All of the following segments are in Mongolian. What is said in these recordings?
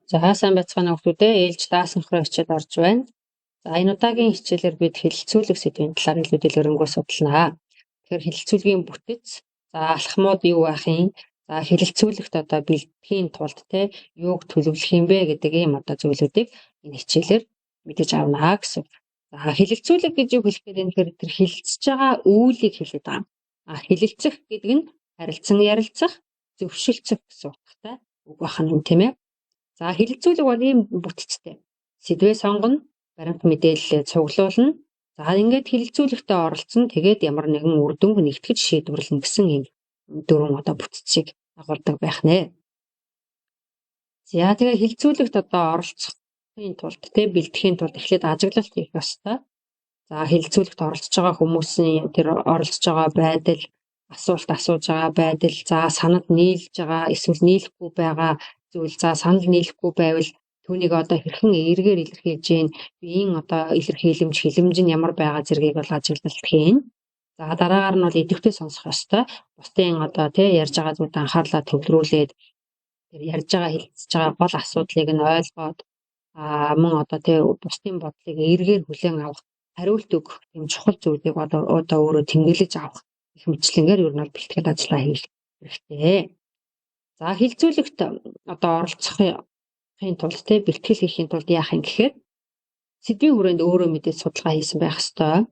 За сайн байцгаана уу хүмүүс ээлж даасан хөрөөчөд орж байна. За энэ удаагийн хичээлээр бид хэлэлцүүлэг сэдвийн талаар илүү дэлгэрэнгүй судалнаа. Тэгэхээр хэлэлцүүлгийн бүтэц, за алхмууд юу байх юм? За хэлэлцүүлэгт одоо бэлтгэхийн тулд юуг төлөвлөх юм бэ гэдэг ийм зүйлүүдийг энэ хичээлээр мэдэж авнаа гэсэн. За хэлэлцүүлэг гэж юу хэлэх гээд энэ тэр хэлэлцэж байгаа үйлийг хэлээд байгаа. Хэлэлцэх гэдэг нь харилцан ярилцах, зөвшөлдсөх гэсэн утгатай үг байна юм тийм ээ. За хэлэлцүүлэг бол ийм бүтцтэй. Сэдвээ сонгоно, баримт мэдээлэлээ цуглуулна. За ингээд хэлэлцүүлэгтээ оролцсон. Тэгээд ямар нэгэн үр дүнг нэгтгэж шийдвэрлэнэ гэсэн ийм дөрвөн бүтцийг агуулдаг байх нэ. За тэгээд хэлэлцүүлэгт оролцохын тулд бэлтгэхийн тулд эхлээд ажиглалт хийх ёстой. За хэлэлцүүлэгт оролцож байгаа хүмүүсийн тэр оролцож байгаа байдал, асуулт асууж байгаа байдал, за санад нийлж байгаа эсвэл нийлэхгүй байгаа зүйл, за санал нийлэхгүй байвал түүнийг хэрхэн эргээр илэрхийлж гин, биеийн илэрхийлэмж, хилэмж нь ямар байгаа зэргийг бол ажиглалт хийн. За дараагаар нь бол идэвхтэй сонсох ёстой. Бусдын ярьж байгаа зүйлд анхаарлаа төвлөрүүлээд тэр ярьж байгаа хэлэлцэж байгаа гол асуудлыг нь ойлгоод мөн бусдын бодлыг эргээр хүлээн авах, хариулт өгөх юм чухал зүйлийг өөрөө тэмдэглэж авах их мэтлэнгээр ер нь бол бэлтгэл ажиллаа хийх хэрэгтэй. За хэлэлцүүлэгт оролцохын тулд бэлтгэл хийхин тулд яах юм гэхээр сэдвийн хүрээнд өөрөө мэдээд судалгаа хийсэн байх ёстой.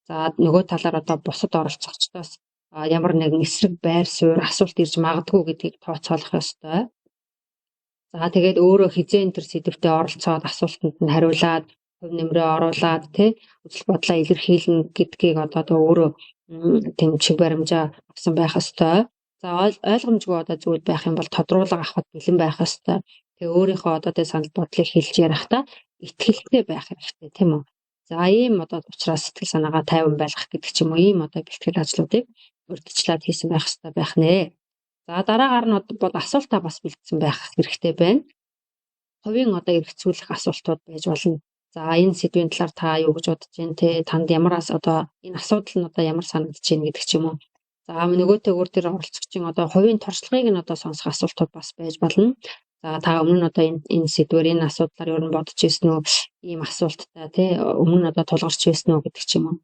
За нөгөө талаар бусад оролцогчдоос ямар нэгэн эсрэг байр суурь асуулт ирж магадгүй гэдгийг тооцоолох ёстой. За тэгээд өөрөө хизээн тэр сэдвтээ оролцоод асуултанд нь хариулаад, хөв нэмрээ оруулаад үзэл бодлоо илэрхийлнэ гэдгийг өөрөө тэмчиг баримжаа авсан байх ёстой. За ойлгомжгүй зүйл байх юм бол тодруулга авахд бэлэн байх ёстой. Тэгээ өөрийнхөө санал бодлыг хэлж ярихдаа итгэлтэй байх хэрэгтэй тийм үү. За ийм учраас сэтгэл санаагаа тайван байлгах гэдэг ч юм уу ийм бэлтгэл ажлуудыг урьдчилаад хийсэн байх ёстой байх нэ. За дараагаар нь бол асуултаа бас бэлдсэн байх хэрэгтэй байна. Хувийн эргэцүүлэх асуултууд байж болно. За энэ сэдвийн талаар та юу гэж бодож байна танд ямар энэ асуудал нь ямар санагдаж байна гэдэг ч юм уу. За нөгөөтэйгүр тэр оролцогчийн хувийн туршлагыг нь сонсох асуултууд бас байж болно. За та өмнө нь энэ сэдвээр энэ асуудлаар юу бодож ирсэн үү? Ийм асуулттай өмнө нь тулгарч ирсэн үү гэдэг ч юм уу.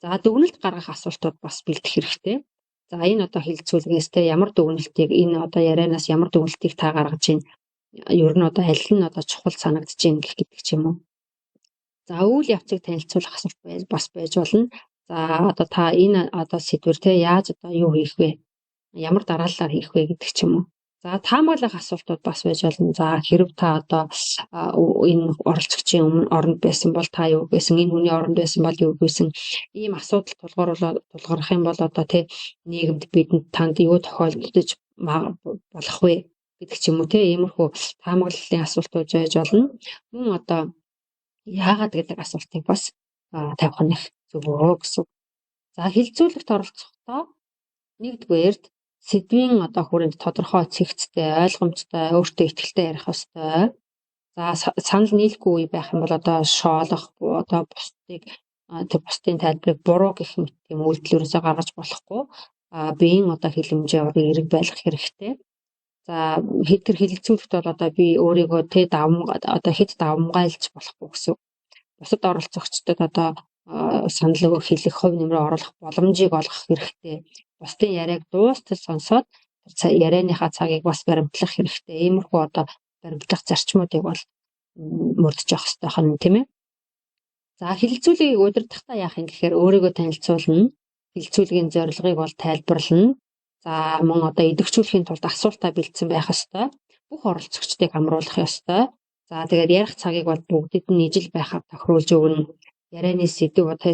За дүгнэлт гаргах асуултууд бас бэлдэх хэрэгтэй. За энэ хэлэлцүүлгээс ямар дүгнэлтийг энэ ярианаас ямар дүгнэлтийг та гаргаж байна? Ер нь аль нь чухал санагдаж байна гэдэг ч юм уу. За үйл явцыг танилцуулах асуулт бас байж болно. За та энэ сэдвэр яаж юу хийх вэ? Ямар дараалалаар хийх вэ гэдэг ч юм уу. За таамаглах асуултууд бас байж болно. За хэрв та энэ оролцогчийн өмнө оронд байсан бол та юу гэсэн, энэ хүний оронд байсан бол юу гэсэн ийм асуудал тулгарх юм бол нийгэмд бидэнд танд юу тохиолдож болох вэ гэдэг ч юм уу иймэрхүү таамаглалын асуултууд байж болно. Мөн яагаад гэдэг асуултыг бас тавих нь зөвөө гэсэн. За хэлэлцүүлэгт оролцохдоо нэгдүгээрт сэдвийн хүрээнд тодорхой цэгцтэй, ойлгомжтой, өөртөө итгэлтэй ярих ёстой. За санал нийлэхгүй үе байх юм бол шоолох, бусдын тайлбарыг буруу гэх мэт тийм үйлдэлөөсөө гаргаж болохгүй. Биеийн хилэмжээ эрэг байлгах хэрэгтэй. За тэр хэлэлцүүлэгт бол би өөрийгөө хэд давмгайлж болохгүй гэсэн. Бусад оролцогчдод санал өгөх, хэлэх, хувь нэмрээ оруулах боломжийг олгох хэрэгтэй. Бусдын яриаг дуустал сонсоод ярианыхаа цагийг бас баримтлах хэрэгтэй. Иймэрхүү баримтлах зарчмуудыг бол мөрдөж явах хэрэгтэй хань тийм ээ. За хэлэлцүүлгийг удирдахдаа яах юм гэхээр өөрийгөө танилцуулна. Хэлэлцүүлгийн зорилгыг бол тайлбарлана. За мөн идэвхжүүлэхийн тулд асуултаа бэлдсэн байх ёстой. Бүх оролцогчдыг хамруулах ёстой. За тэгээд ярих цагийг бол бүгдэд нь ижил байхаар тохируулж өгнө. Ярианы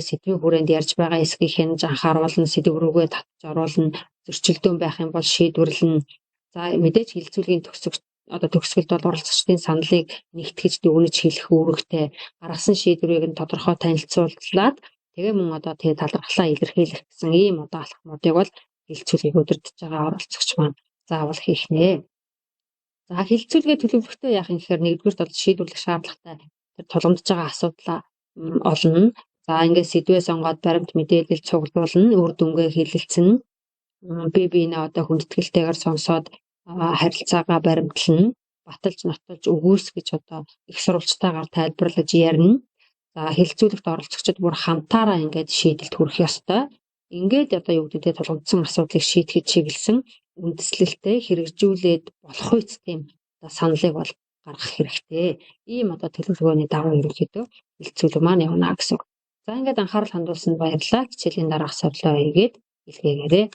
сэдвийн хүрээнд ярьж байгаа эсхийг хянаж анхааруулна, сэдв рүүгээ татж оруулна, зөрчилдөөн байх юм бол шийдвэрлэнэ. За мэдээж хэлэлцүүлгийн төгсгөлд бол оролцогчдын саналыг нэгтгэж дүгнэж хэлэх үүрэгтэй. Гаргасан шийдвэрийг нь тодорхой танилцуулаад тэгээ мөн талархлаа илэрхийлэх гэсэн ийм алхмуудыг бол хэлэлцүүлгийг удирдах байгаа оролцогч маань заавал хийх нэ. За хэлэлцүүлгээ төлөвлөхдөө яах юм гэхээр нэгдүгээр шийдвэрлэх шаардлагатай тэр тулгамдж байгаа асуудлаа олно. За ингээд сэдвээ сонгоод баримт мэдээлэл цуглуулна, үр дүнгээ хэлэлцэнэ. Биенээ хүндэтгэлтэйгээр сонсоод харилцаагаа баримтлана. баталж нотолж өгөөс гэж одоо их сурвалжтайгаар тайлбарлаж ярина. За хэлэлцүүлэгт оролцогчид бүр хамтаараа ингээд шийдэлд хүрэх ёстой. Ингээд одоо юу гэдэг тулгамдсан асуудлыг шийдэхэд чиглэсэн үндэслэлтэй хэрэгжүүлээд болох үст тийм одоо саналыг бол гаргах хэрэгтэй. Ийм одоо төлөвлөгөөний дагуу ерөнхийдөө хэлэлцүүлэг маань явна гэсэн үг. За ингээд анхаарал хандуулсанд баярлалаа. Хичээлийн дараах суулаа ийгээд илгээгээрэй.